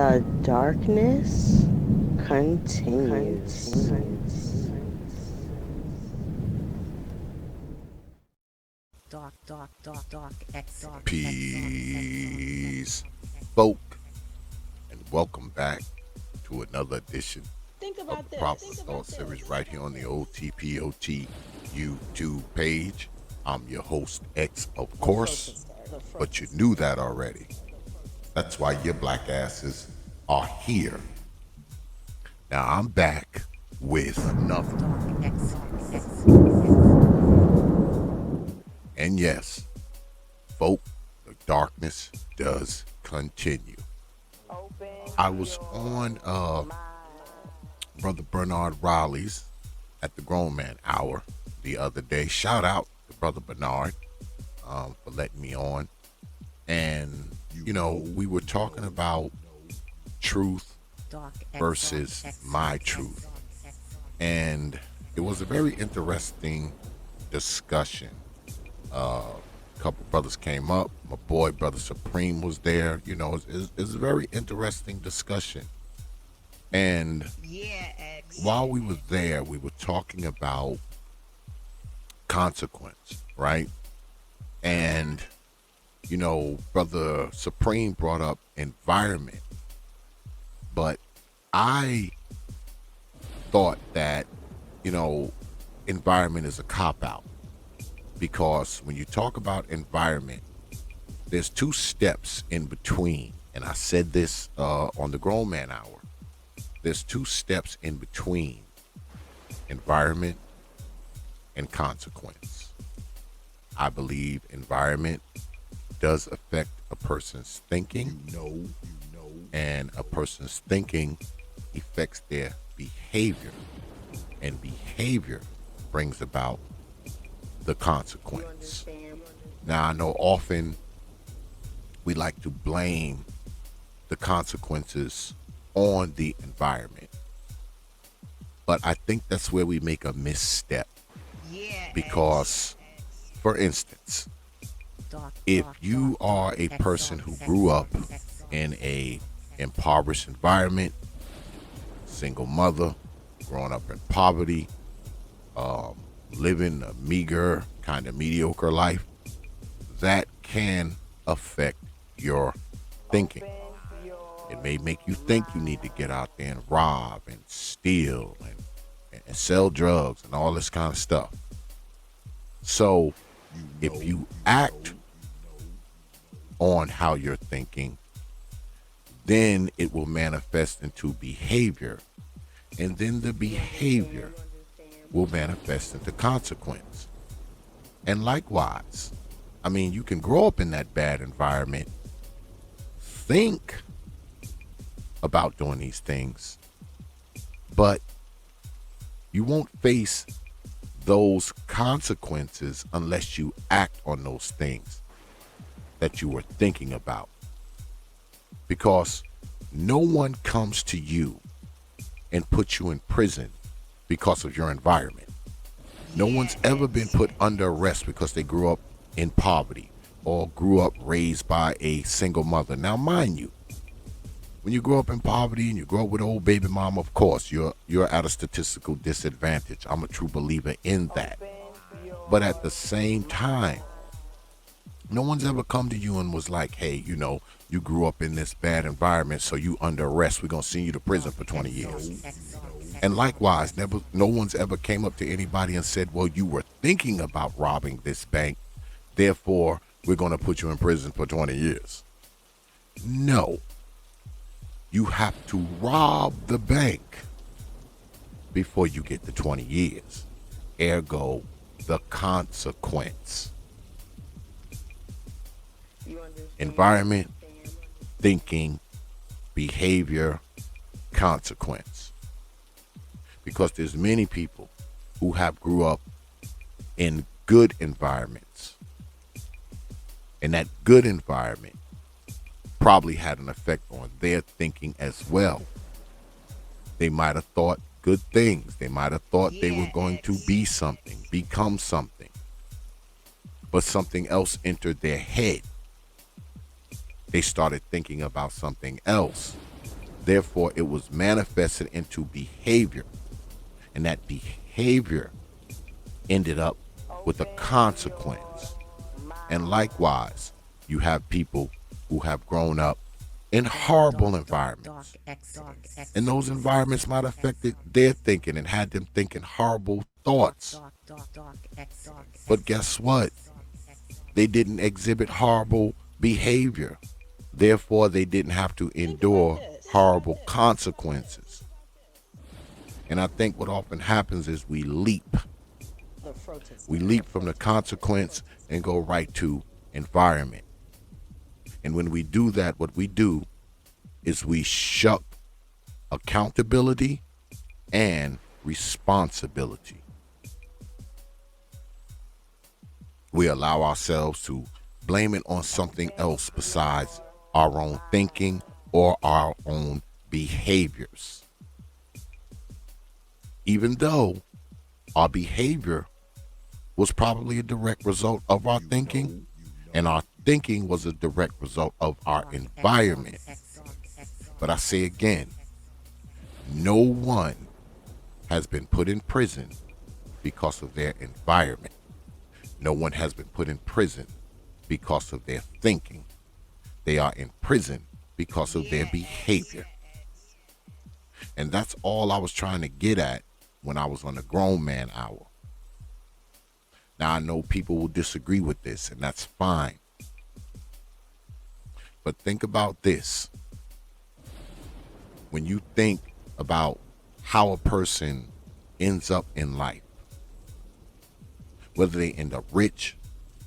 The darkness continues. Peace, folk, and welcome back to another edition of the Proper Thought Series right here on the old T.P.O.T. YouTube page. I'm your host, X, of course, but you knew that already. That's why your black asses are here. Now I'm back with another. And yes, folk, the darkness does continue. I was on Brother Bernard Riley's at the Grown Man Hour the other day. Shout out to Brother Bernard for letting me on. And, we were talking about truth versus my truth. And it was a very interesting discussion. A couple brothers came up. My boy, Brother Supreme, was there. It's a very interesting discussion. And while we were there, we were talking about consequence, right? And, Brother Supreme brought up environment. But I thought that, environment is a cop-out. Because when you talk about environment, there's two steps in between. And I said this on the Grown Man Hour. There's two steps in between environment and consequence. I believe environment does affect a person's thinking. And a person's thinking affects their behavior. And behavior brings about the consequence. Now, I know often we like to blame the consequences on the environment, but I think that's where we make a misstep. Because, for instance, if you are a person who grew up in a impoverished environment, single mother, growing up in poverty, living a meager, kind of mediocre life, that can affect your thinking. It may make you think you need to get out there and rob and steal and sell drugs and all this kind of stuff. So if you act on how you're thinking, then it will manifest into behavior. And then the behavior will manifest into consequence. And likewise, you can grow up in that bad environment, think about doing these things, but you won't face those consequences unless you act on those things that you were thinking about. Because no one comes to you and puts you in prison because of your environment. No one's ever been put under arrest because they grew up in poverty or grew up raised by a single mother. Now, mind you, when you grow up in poverty and you grow up with an old baby mama, of course, you're at a statistical disadvantage. I'm a true believer in that. But at the same time, no one's ever come to you and was like, hey, you grew up in this bad environment, so you under arrest. We're going to send you to prison for 20 years. And likewise, no one's ever came up to anybody and said, well, you were thinking about robbing this bank, therefore, we're going to put you in prison for 20 years. No. You have to rob the bank before you get the 20 years. Ergo, the consequence. Environment, thinking, behavior, consequence. Because there's many people who have grew up in good environments. And that good environment probably had an effect on their thinking as well. They might have thought good things. They might have thought they were going to be something, become something. But something else entered their head. They started thinking about something else. Therefore, it was manifested into behavior. And that behavior ended up with a consequence. And likewise, you have people who have grown up in horrible environments. And those environments might have affected their thinking and had them thinking horrible thoughts. But guess what? They didn't exhibit horrible behavior. Therefore, they didn't have to endure horrible consequences. And I think what often happens is we leap. We leap from the consequence and go right to environment. And when we do that, what we do is we shuck accountability and responsibility. We allow ourselves to blame it on something else besides our own thinking or our own behaviors. Even though our behavior was probably a direct result of our thinking, and our thinking was a direct result of our environment. But I say again, no one has been put in prison because of their environment. No one has been put in prison because of their thinking. They are in prison because of their behavior. And that's all I was trying to get at when I was on the Grown Man Hour. Now, I know people will disagree with this, and that's fine. But think about this. When you think about how a person ends up in life, whether they end up rich,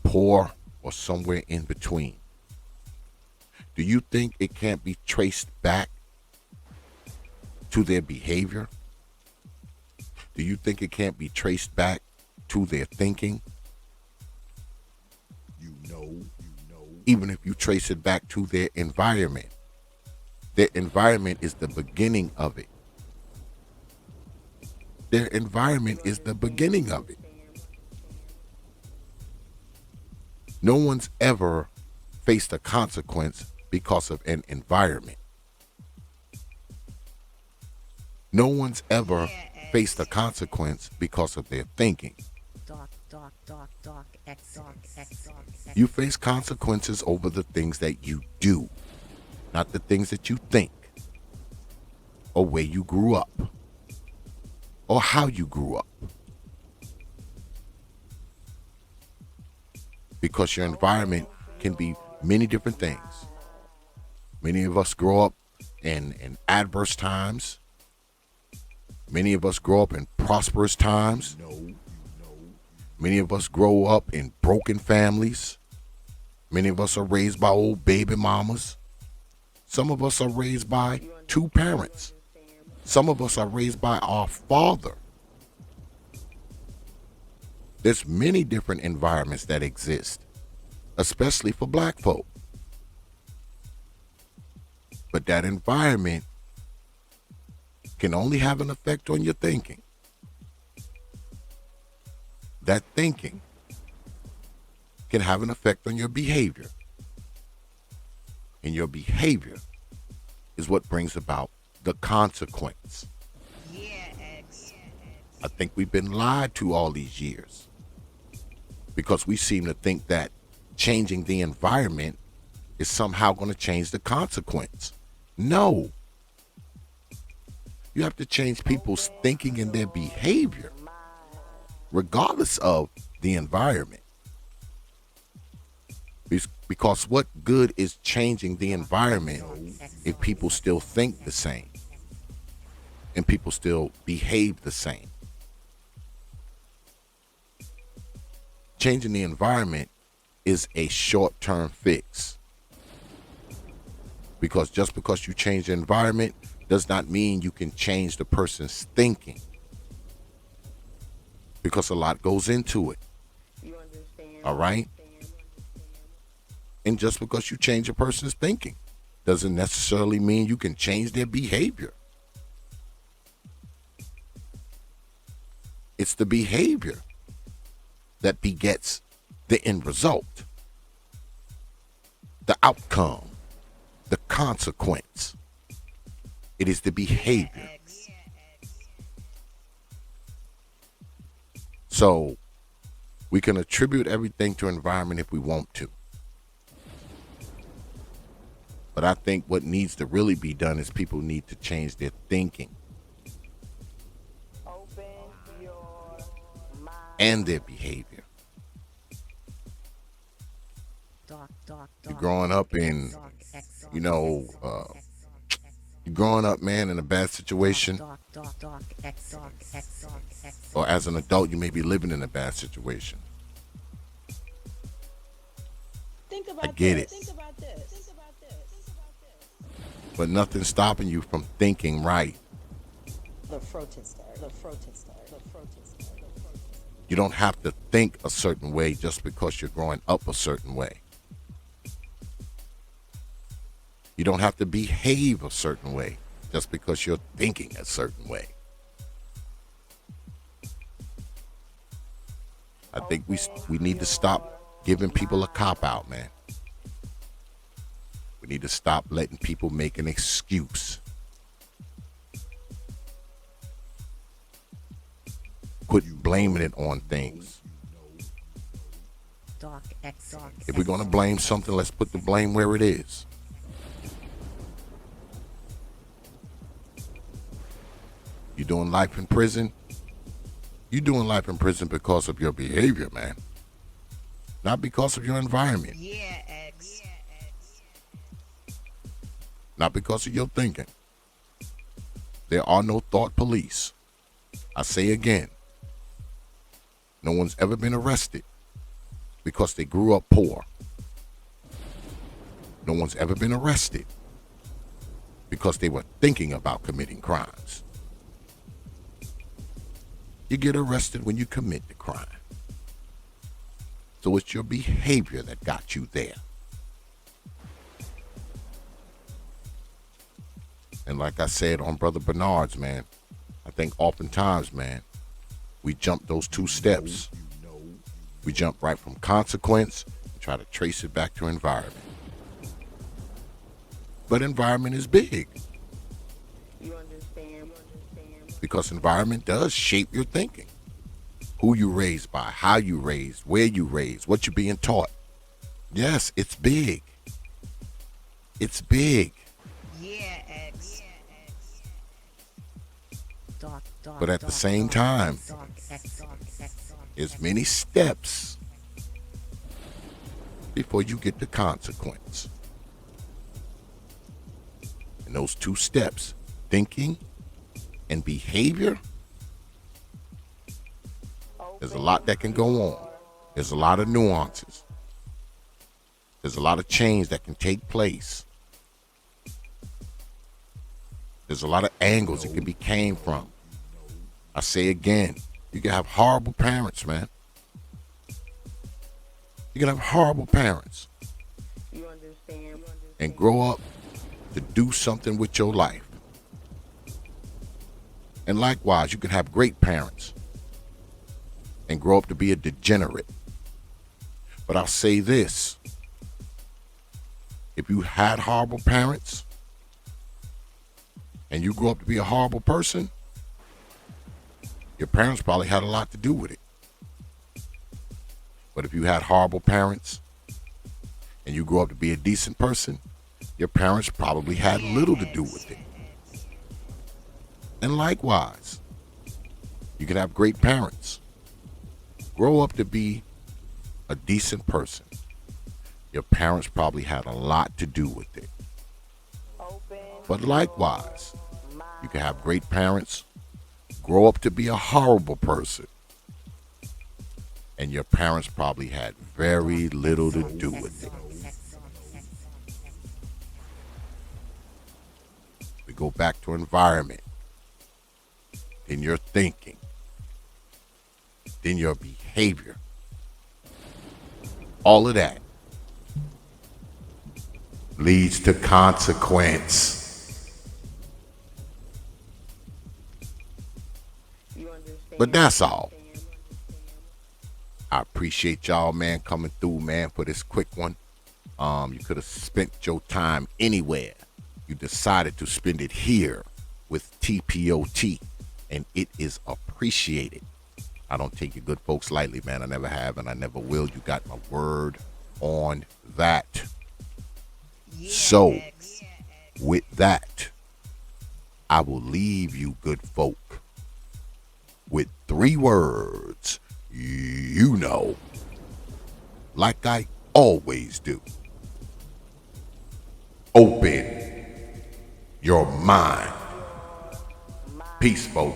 poor, or somewhere in between, do you think it can't be traced back to their behavior? Do you think it can't be traced back to their thinking? Even if you trace it back to their environment. Their environment is the beginning of it. Their environment is the beginning of it. No one's ever faced a consequence because of an environment. No one's ever faced a consequence because of their thinking. You face consequences over the things that you do, not the things that you think, or where you grew up, or how you grew up. Because your environment can be many different things. Many of us grow up in adverse times. Many of us grow up in prosperous times. Many of us grow up in broken families. Many of us are raised by old baby mamas. Some of us are raised by two parents. Some of us are raised by our father. There's many different environments that exist, especially for black folk. But that environment can only have an effect on your thinking. That thinking can have an effect on your behavior. And your behavior is what brings about the consequence. I think we've been lied to all these years because we seem to think that changing the environment is somehow going to change the consequence. No. You have to change people's thinking and their behavior, regardless of the environment. Because what good is changing the environment if people still think the same and people still behave the same? Changing the environment is a short-term fix. Because just because you change the environment does not mean you can change the person's thinking. Because a lot goes into it. All right? And just because you change a person's thinking doesn't necessarily mean you can change their behavior. It's the behavior that begets the end result, the outcome, the consequence. It is the behavior. So we can attribute everything to environment if we want to. But I think what needs to really be done is people need to change their thinking and their behavior. You're growing up in, you know, you're growing up, man, in a bad situation, or as an adult, you may be living in a bad situation. I get it. But nothing's stopping you from thinking right. You don't have to think a certain way just because you're growing up a certain way. You don't have to behave a certain way just because you're thinking a certain way. I think we need to stop giving people a cop-out, man. We need to stop letting people make an excuse. Quit blaming it on things. If we're going to blame something, let's put the blame where it is. You're doing life in prison? You're doing life in prison because of your behavior, man. Not because of your environment. Not because of your thinking. There are no thought police. I say again, no one's ever been arrested because they grew up poor. No one's ever been arrested because they were thinking about committing crimes. You get arrested when you commit the crime. So it's your behavior that got you there. And like I said on Brother Bernard's, man, I think oftentimes, man, we jump those two steps. We jump right from consequence and try to trace it back to environment. But environment is big. Because environment does shape your thinking. Who you raised by, how you raised, where you raised, what you're being taught. Yes, it's big. It's big. But at the same time, there's many steps before you get the consequence. And those two steps, thinking and behavior, there's a lot that can go on. There's a lot of nuances. There's a lot of change that can take place. There's a lot of angles it can be came from. I say again, you can have horrible parents, man. You can have horrible parents and grow up to do something with your life. And likewise, you can have great parents and grow up to be a degenerate. But I'll say this. If you had horrible parents and you grew up to be a horrible person, your parents probably had a lot to do with it. But if you had horrible parents and you grew up to be a decent person, your parents probably had little to do with it. And likewise, you can have great parents, grow up to be a decent person. Your parents probably had a lot to do with it. But likewise, you can have great parents, grow up to be a horrible person, and your parents probably had very little to do with it. We go back to environment, then your thinking, then your behavior. All of that leads to consequence. But that's all. I appreciate y'all, man, coming through, man, for this quick one. You could have spent your time anywhere, You decided to spend it here with T.P.O.T, and it is appreciated. I don't take your good folks lightly, man. I never have, and I never will. You got my word on that. So, with that, I will leave you, good folk, with 3 words. You know, like I always do. Open your mind. Peace, folk.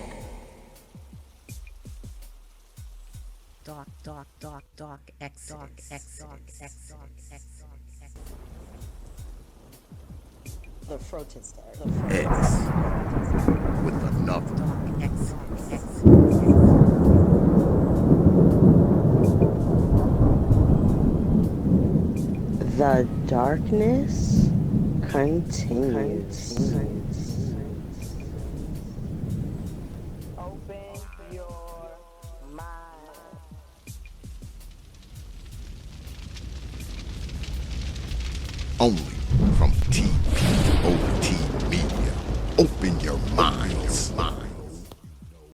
The frozen start. X with another. The darkness continues. Open your mind. Only from T.P.O.T Media. Open your minds.